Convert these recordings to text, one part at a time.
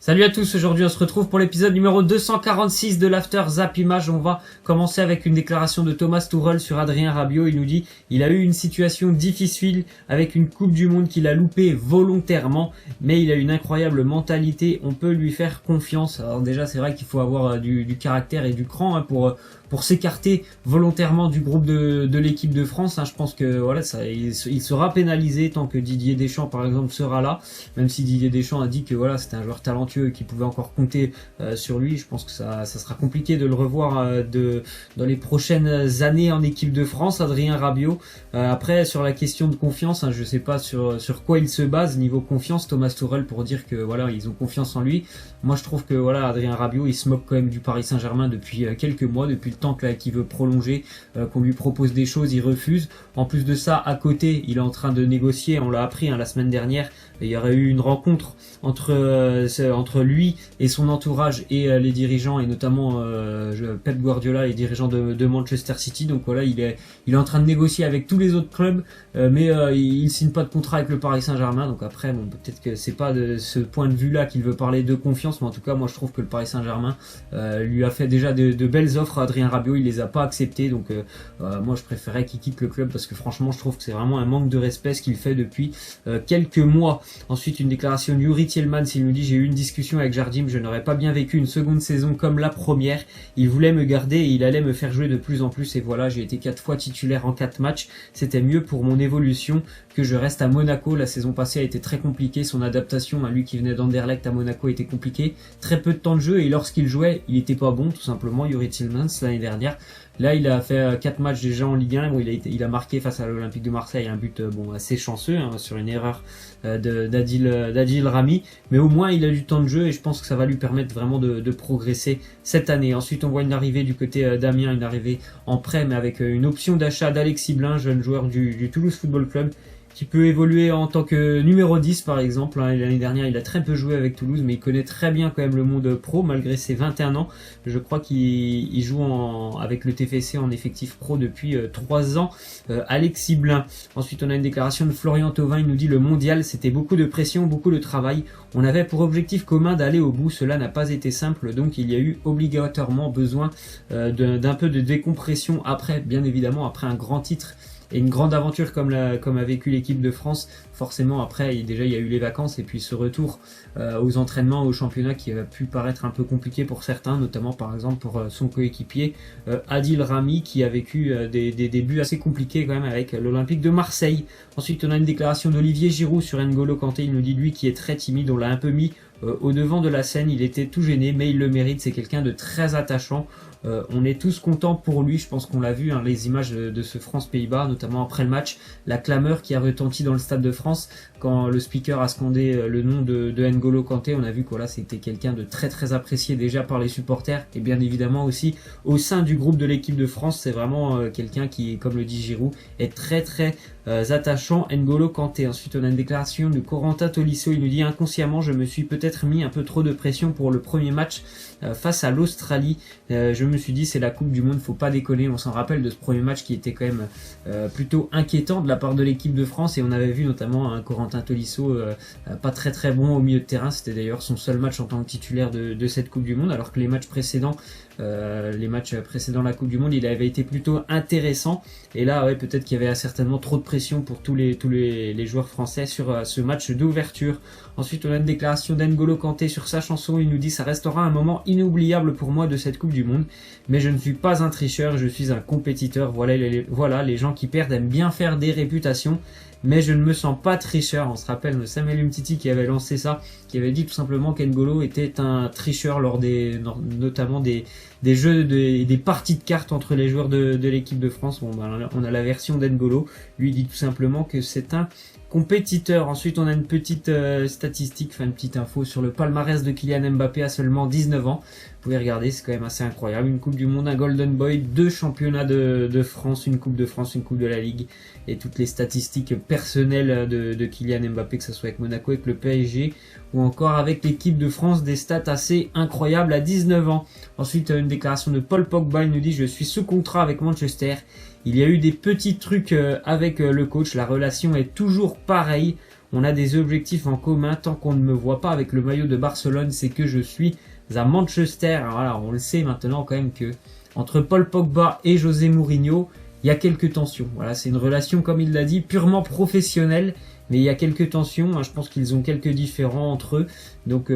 Salut à tous, aujourd'hui on se retrouve pour l'épisode numéro 246 de l'After Zap Image. On va commencer avec une déclaration de Thomas Tuchel sur Adrien Rabiot. Il nous dit il a eu une situation difficile avec une Coupe du Monde qu'il a loupée volontairement, mais il a une incroyable mentalité, on peut lui faire confiance. Alors déjà c'est vrai qu'il faut avoir du caractère et du cran pour s'écarter volontairement du groupe de l'équipe de France. Je pense que voilà, il sera pénalisé tant que Didier Deschamps par exemple sera là, même si Didier Deschamps a dit que voilà, c'était un joueur talentueux qui pouvait encore compter sur lui. Je pense que ça sera compliqué de le revoir dans les prochaines années en équipe de France, Adrien Rabiot. Après sur la question de confiance, je sais pas sur quoi il se base niveau confiance Thomas Tuchel pour dire que voilà, ils ont confiance en lui. Moi je trouve que voilà, Adrien Rabiot il se moque quand même du Paris Saint-Germain depuis quelques mois, depuis le temps qu'il veut prolonger, qu'on lui propose des choses, il refuse. En plus de ça, à côté, il est en train de négocier, on l'a appris la semaine dernière, il y aurait eu une rencontre entre lui et son entourage et les dirigeants, et notamment Pep Guardiola, les dirigeants de Manchester City. Donc voilà, il est en train de négocier avec tous les autres clubs, mais il signe pas de contrat avec le Paris Saint-Germain. Donc après, bon, peut-être que c'est pas de ce point de vue-là qu'il veut parler de confiance, mais en tout cas, moi je trouve que le Paris Saint-Germain lui a fait déjà de belles offres à Adrien Rabiot, il les a pas acceptées. Donc moi je préférais qu'il quitte le club parce que franchement je trouve que c'est vraiment un manque de respect ce qu'il fait depuis quelques mois. Ensuite une déclaration de Youri Tielemans, il nous dit j'ai eu une discussion avec Jardim, je n'aurais pas bien vécu une seconde saison comme la première, il voulait me garder et il allait me faire jouer de plus en plus, et voilà, j'ai été 4 fois titulaire en 4 matchs, c'était mieux pour mon évolution que je reste à Monaco. La saison passée a été très compliquée, son adaptation à lui qui venait d'Anderlecht à Monaco était compliquée, très peu de temps de jeu, et lorsqu'il jouait il était pas bon tout simplement. Youri Tielemans l'année dernière, là il a fait 4 matchs déjà en Ligue 1 où il a marqué face à l'Olympique de Marseille un but assez chanceux sur une erreur d'Adil Rami, mais au moins il a du temps de jeu et je pense que ça va lui permettre vraiment de progresser cette année. Ensuite on voit une arrivée du côté d'Amiens, une arrivée en prêt mais avec une option d'achat d'Alexis Blin, jeune joueur du Toulouse Football Club, qui peut évoluer en tant que numéro 10 par exemple. L'année dernière il a très peu joué avec Toulouse, mais il connaît très bien quand même le monde pro malgré ses 21 ans. Je crois qu'il joue avec le TFC en effectif pro depuis 3 ans, Alexis Blin. Ensuite on a une déclaration de Florian Thauvin, il nous dit le mondial c'était beaucoup de pression, beaucoup de travail, on avait pour objectif commun d'aller au bout, cela n'a pas été simple, donc il y a eu obligatoirement besoin d'un peu de décompression après, bien évidemment après un grand titre et une grande aventure comme a vécu l'équipe de France. Forcément après déjà il y a eu les vacances et puis ce retour aux entraînements, au championnat qui a pu paraître un peu compliqué pour certains, notamment par exemple pour son coéquipier Adil Rami qui a vécu des débuts assez compliqués quand même avec l'Olympique de Marseille. Ensuite on a une déclaration d'Olivier Giroud sur N'Golo Kanté, il nous dit lui qui est très timide, on l'a un peu mis au devant de la scène, il était tout gêné mais il le mérite, c'est quelqu'un de très attachant. On est tous contents pour lui, je pense qu'on l'a vu, les images de ce France-Pays-Bas, notamment après le match, la clameur qui a retenti dans le Stade de France quand le speaker a scandé le nom de N'Golo Kanté. On a vu que voilà, c'était quelqu'un de très très apprécié déjà par les supporters et bien évidemment aussi au sein du groupe de l'équipe de France. C'est vraiment quelqu'un qui, comme le dit Giroud, est très très attachant, N'Golo Kanté. Ensuite on a une déclaration de Corentin Tolisso, il nous dit inconsciemment je me suis peut-être mis un peu trop de pression pour le premier match face à l'Australie. Je me suis dit c'est la Coupe du Monde, faut pas déconner. On s'en rappelle de ce premier match qui était quand même plutôt inquiétant de la part de l'équipe de France, et on avait vu notamment un Corentin Tolisso pas très très bon au milieu de terrain. C'était d'ailleurs son seul match en tant que titulaire de cette Coupe du Monde, alors que les matchs précédents la Coupe du Monde il avait été plutôt intéressant, et là ouais, peut-être qu'il y avait certainement trop de pression pour tous les joueurs français sur ce match d'ouverture. Ensuite on a une déclaration d'N'Golo Kanté sur sa chanson, il nous dit ça restera un moment inoubliable pour moi de cette Coupe du Monde, mais je ne suis pas un tricheur, je suis un compétiteur. Voilà, les gens qui perdent aiment bien faire des réputations, mais je ne me sens pas tricheur. On se rappelle de Samuel Umtiti qui avait lancé ça, qui avait dit tout simplement qu'N'Golo était un tricheur lors notamment des jeux, des parties de cartes entre les joueurs de l'équipe de France. On a la version d'N'Golo, lui il dit tout simplement que c'est un compétiteur. Ensuite on a une petite statistique, une petite info sur le palmarès de Kylian Mbappé à seulement 19 ans. Vous pouvez regarder, c'est quand même assez incroyable. Une Coupe du Monde, un Golden Boy, 2 championnats de France, une Coupe de France, une Coupe de la Ligue, et toutes les statistiques personnelles de Kylian Mbappé, que ce soit avec Monaco, avec le PSG ou encore avec l'équipe de France, des stats assez incroyables à 19 ans. Ensuite une déclaration de Paul Pogba, il nous dit je suis sous contrat avec Manchester. Il y a eu des petits trucs avec le coach, la relation est toujours pareille. on a des objectifs en commun. Tant qu'on ne me voit pas avec le maillot de Barcelone, c'est que je suis à Manchester. Alors voilà, on le sait maintenant quand même que entre Paul Pogba et José Mourinho, il y a quelques tensions. Voilà, c'est une relation, comme il l'a dit, purement professionnelle, mais il y a quelques tensions. Je pense qu'ils ont quelques différends entre eux. Donc,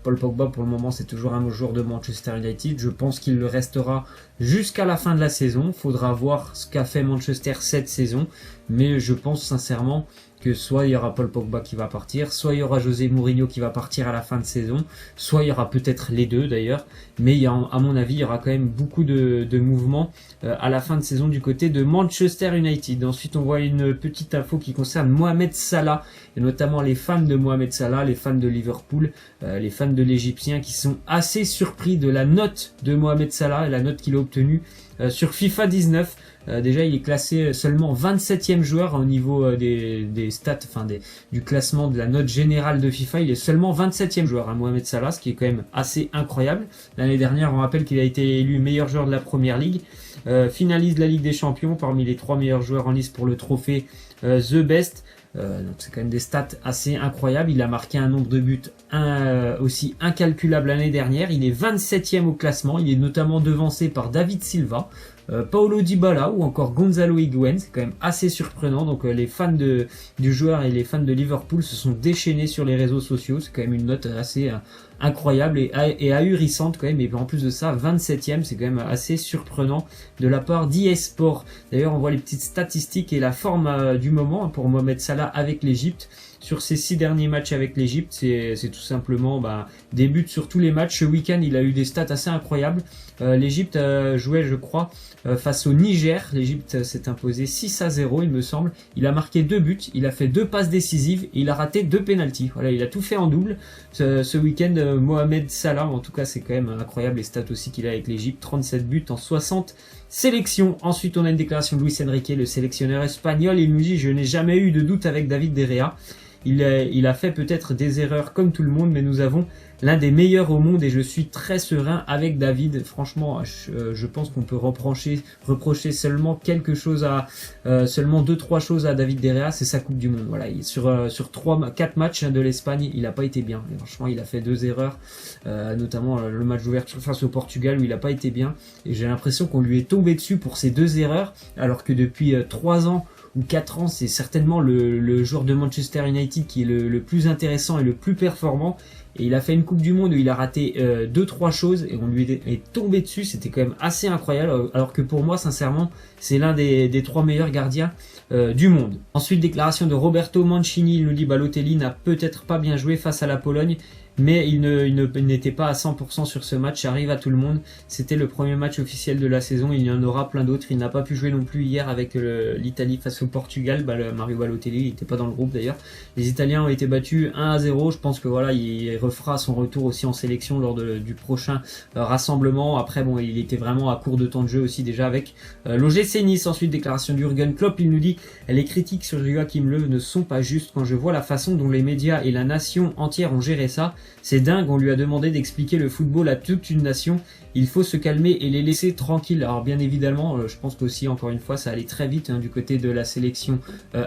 Paul Pogba, pour le moment, c'est toujours un joueur de Manchester United. Je pense qu'il le restera jusqu'à la fin de la saison. Faudra voir ce qu'a fait Manchester cette saison. Mais je pense sincèrement que soit il y aura Paul Pogba qui va partir, soit il y aura José Mourinho qui va partir à la fin de saison, soit il y aura peut-être les deux d'ailleurs, mais à mon avis il y aura quand même beaucoup de mouvements à la fin de saison du côté de Manchester United. Ensuite on voit une petite info qui concerne Mohamed Salah, et notamment les fans de Mohamed Salah, les fans de Liverpool, les fans de l'Égyptien qui sont assez surpris de la note de Mohamed Salah et la note qu'il a obtenue sur FIFA 19. Déjà il est classé seulement 27e joueur au niveau des stats, du classement de la note générale de FIFA. Il est seulement 27e joueur, Mohamed Salah, ce qui est quand même assez incroyable. L'année dernière on rappelle qu'il a été élu meilleur joueur de la Première Ligue, finaliste de la Ligue des Champions parmi les 3 meilleurs joueurs en liste pour le trophée The Best. Donc c'est quand même des stats assez incroyables. Il a marqué un nombre de buts aussi incalculable l'année dernière. Il est 27e au classement. Il est notamment devancé par David Silva, Paulo Dybala ou encore Gonzalo Higuaín. C'est quand même assez surprenant. Donc les fans du joueur et les fans de Liverpool se sont déchaînés sur les réseaux sociaux. C'est quand même une note assez incroyable et ahurissante quand même. Et en plus de ça, 27e, c'est quand même assez surprenant de la part d'eSport. D'ailleurs, on voit les petites statistiques et la forme du moment pour Mohamed Salah avec l'Égypte. Sur ses 6 derniers matchs avec l'Égypte, c'est tout simplement des buts sur tous les matchs. Ce week-end, il a eu des stats assez incroyables. L'Égypte jouait, je crois, face au Niger. L'Égypte s'est imposé 6-0, il me semble. Il a marqué 2 buts, il a fait 2 passes décisives et il a raté 2 pénaltys. Voilà, il a tout fait en double. Ce week-end, Mohamed Salah, en tout cas, c'est quand même incroyable les stats aussi qu'il a avec l'Égypte. 37 buts en 60 sélections. Ensuite, on a une déclaration de Luis Enrique, le sélectionneur espagnol. Il nous dit « Je n'ai jamais eu de doute avec David De Gea. Il a fait peut-être des erreurs comme tout le monde, mais nous avons l'un des meilleurs au monde et je suis très serein avec David. Franchement, je pense qu'on peut reprocher seulement quelque chose seulement 2-3 choses à David De Gea, c'est sa Coupe du Monde. Voilà, sur 4 matchs de l'Espagne, il n'a pas été bien. Et franchement, il a fait 2 erreurs, notamment le match d'ouverture face au Portugal où il n'a pas été bien. Et j'ai l'impression qu'on lui est tombé dessus pour ces 2 erreurs, alors que depuis 3 ans ou 4 ans, c'est certainement le joueur de Manchester United qui est le plus intéressant et le plus performant. Et il a fait une Coupe du Monde où il a raté 2-3 choses et on lui est tombé dessus. C'était quand même assez incroyable. Alors que pour moi, sincèrement, c'est l'un des 3 meilleurs gardiens du monde. Ensuite, déclaration de Roberto Mancini. Il nous dit Balotelli n'a peut-être pas bien joué face à la Pologne, mais il n'était pas à 100% sur ce match, ça arrive à tout le monde. C'était le premier match officiel de la saison, il y en aura plein d'autres. Il n'a pas pu jouer non plus hier avec l'Italie face au Portugal. Mario Balotelli, il n'était pas dans le groupe d'ailleurs. Les Italiens ont été battus 1-0. Je pense que voilà, il refera son retour aussi en sélection lors du prochain rassemblement. Après, bon, il était vraiment à court de temps de jeu aussi déjà avec l'OGC Nice. Ensuite, déclaration d'Jürgen Klopp, il nous dit les critiques sur Joachim Löw ne sont pas justes. Quand je vois la façon dont les médias et la nation entière ont géré ça, c'est dingue, on lui a demandé d'expliquer le football à toute une nation. Il faut se calmer et les laisser tranquilles. Alors bien évidemment, je pense qu'aussi, encore une fois, ça allait très vite du côté de la sélection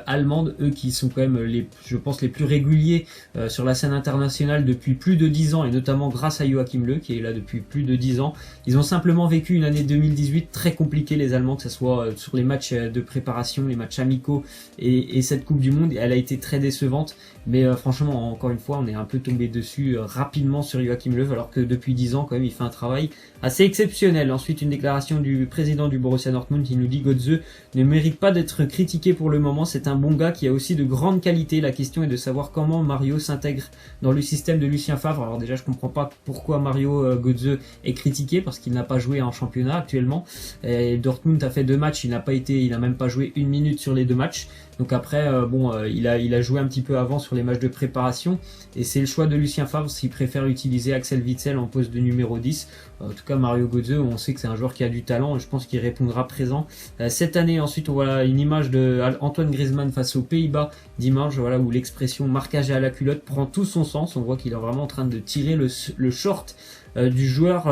allemande. Eux qui sont quand même, je pense, les plus réguliers sur la scène internationale depuis plus de 10 ans, et notamment grâce à Joachim Löw, qui est là depuis plus de 10 ans. Ils ont simplement vécu une année 2018 très compliquée, les Allemands, que ce soit sur les matchs de préparation, les matchs amicaux et cette Coupe du Monde. Elle a été très décevante, mais franchement, encore une fois, on est un peu tombé dessus rapidement sur Joachim Löw, alors que depuis 10 ans, quand même, il fait un travail assez exceptionnel. Ensuite, une déclaration du président du Borussia Dortmund qui nous dit Götze ne mérite pas d'être critiqué pour le moment, c'est un bon gars qui a aussi de grandes qualités. La question est de savoir comment Mario s'intègre dans le système de Lucien Favre. Alors déjà, je comprends pas pourquoi Mario Götze est critiqué, parce qu'il n'a pas joué en championnat actuellement. Et Dortmund a fait 2 matchs, il n'a même pas joué 1 minute sur les 2 matchs. Donc après, il a joué un petit peu avant sur les matchs de préparation, et c'est le choix de Lucien Favre s'il préfère utiliser Axel Witsel en poste de numéro 10. En tout cas, Mario Götze, on sait que c'est un joueur qui a du talent et je pense qu'il répondra présent cette année. Ensuite, on voit une image de Antoine Griezmann face aux Pays-Bas dimanche, voilà, où l'expression marquage à la culotte prend tout son sens. On voit qu'il est vraiment en train de tirer le short du joueur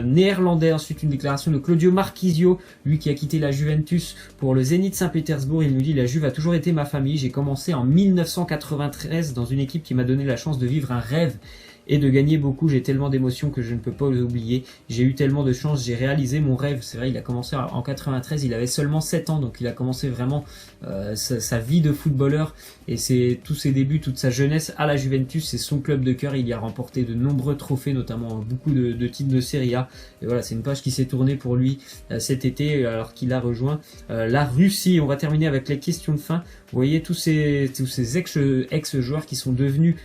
néerlandais. Ensuite, une déclaration de Claudio Marchisio, lui qui a quitté la Juventus pour le Zénith Saint-Pétersbourg. Il nous dit: la Juve a toujours été ma famille. J'ai commencé en 1993 dans une équipe qui m'a donné la chance de vivre un rêve et de gagner beaucoup. J'ai tellement d'émotions que je ne peux pas oublier. J'ai eu tellement de chance, j'ai réalisé mon rêve. C'est vrai, il a commencé en 93, il avait seulement 7 ans, donc il a commencé vraiment sa vie de footballeur, et c'est tous ses débuts, toute sa jeunesse à la Juventus, c'est son club de cœur. Il y a remporté de nombreux trophées, notamment beaucoup de titres de Serie A. Et voilà, c'est une page qui s'est tournée pour lui cet été, alors qu'il a rejoint la Russie. On va terminer avec les questions de fin. Vous voyez tous ces ex-joueurs qui sont devenus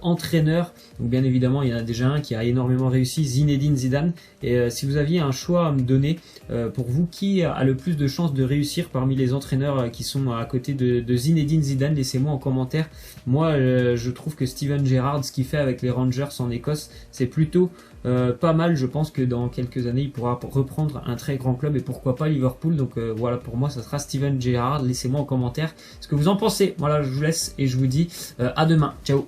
entraîneurs. Donc bien évidemment, il y en a déjà un qui a énormément réussi, Zinedine Zidane. Et si vous aviez un choix à me donner, pour vous, qui a le plus de chances de réussir parmi les entraîneurs qui sont à côté de Zinedine Zidane? Laissez-moi en commentaire. Moi, je trouve que Steven Gerrard, ce qu'il fait avec les Rangers en Écosse, c'est plutôt pas mal. Je pense que dans quelques années, il pourra reprendre un très grand club, et pourquoi pas Liverpool. Donc voilà, pour moi, ça sera Steven Gerrard. Laissez-moi en commentaire ce que vous en pensez. Voilà, je vous laisse et je vous dis à demain. Ciao.